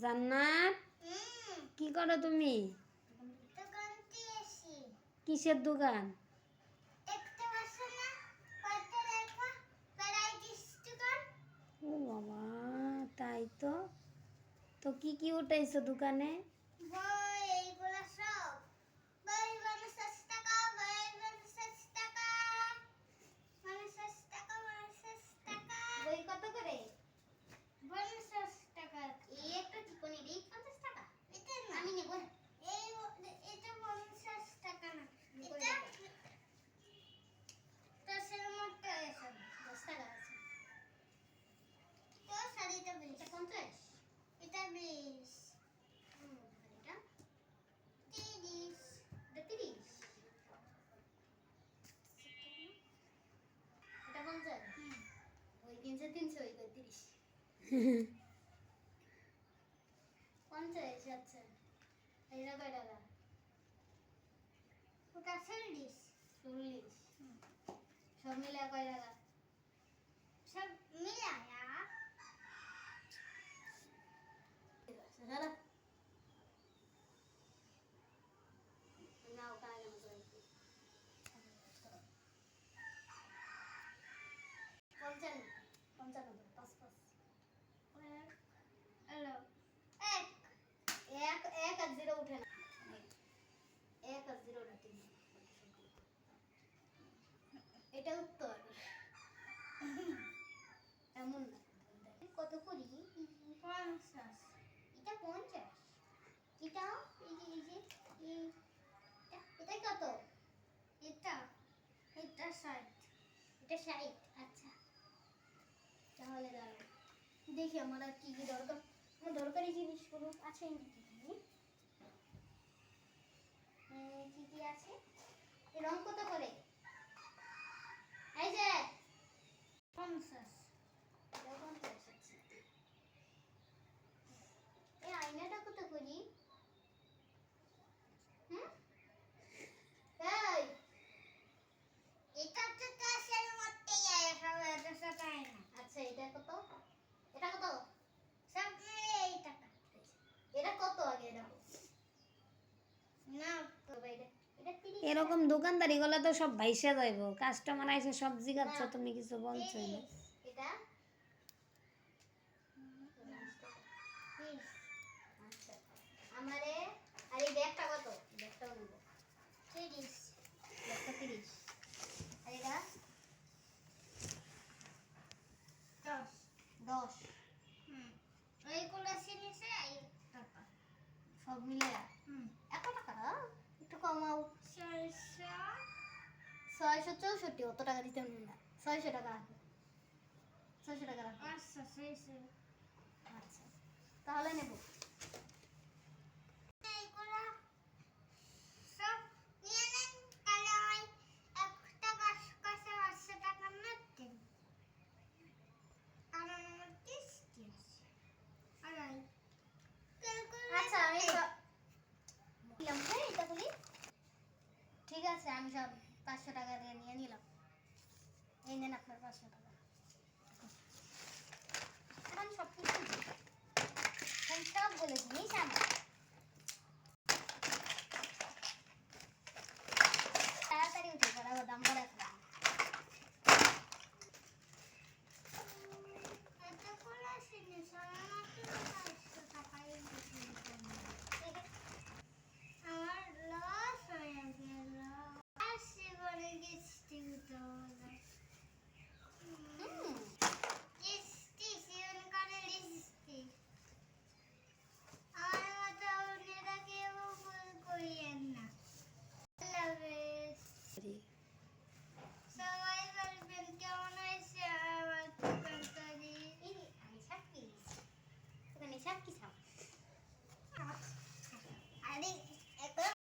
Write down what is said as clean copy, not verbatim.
জান্নাত, কি করো তুমি? কিসের দোকান? ও বাবা, তাই তো। তো কি কি উঠাইছো দোকানে? বই কত করে? 50 টাকা। এই একটা চিকনি রে 50 টাকা। এটা না, আমি নেব না। এটা 50 টাকা না। এটা তাসের মধ্যে আছে 10 টাকা আছে। তো শাড়িটা 20। এটা 50। এটা 20। এটা 30। এটা 30। এটা 50। ওই 300 300 ওই 30। 50 আচ্ছা। এটা কয় টাকা? ওটা 40। 40। সব মিলে কয় টাকা? সব মিলায়া দাদা নাও কানে মতো 55 55 পাঁচ পাঁচ হ্যালো এক এক এক আর জিরো উঠে না। এক আর জিরোটা 3। এটা উত্তর এমন না। কত করি? 50। এটা 50। এটা এই যে এটা কত? এটা 60। এটা 60। আচ্ছা, তাহলে দাঁড়াও দেখি আমার আর কি কি দরকার। আমার দরকারি জিনিসগুলো আছে নাকি? কি কি আছে? এই রং কত করে? এই যে 50। এটা 50 আছে। এই আয়নাটা কত করি? হুম, এই এটা তো কাশের মধ্যে সব এটা সাতাই না। আচ্ছা, এটা কত? এটা কত? সব মিলে এই টাকা। এটা কত আগে দেখো না তো বাইরে। এটা 30। এরকম দোকানদারি গুলো তো সব ভাইসা যাইব। কাস্টমার আইসে সব জিগাচ্ছ, তুমি কিছু বলছোই না। এটা 30। আচ্ছা, আমারে আর এই ব্যাগটা কত? ব্যাগটাও নেব 30। ব্যাগটা 30। আর এটা 10। 10। এইগুলো সিনেছে এই টাকা সব মিলে এত টাকা একটু কমাও। 664। অত টাকা দিতে হবে না। 600 টাকা রাখো। 600 টাকা রাখো। আচ্ছা 600। আচ্ছা, তাহলে নেব। এইগুলা সব নিয়ে নেন, তাহলে ওই একটা কাছে 800 টাকা মারতেন। আর আমার কিস্তি আছে। আর আচ্ছা, আমি সব নিলাম। হ্যাঁ, এটা বলি ঠিক আছে, আমি সব 500 টাকা দিয়ে নিয়ে নিলাম। এই নেন আপনার 500 টাকা। এখন সব কিছু সবগুলো জিনিস আমার।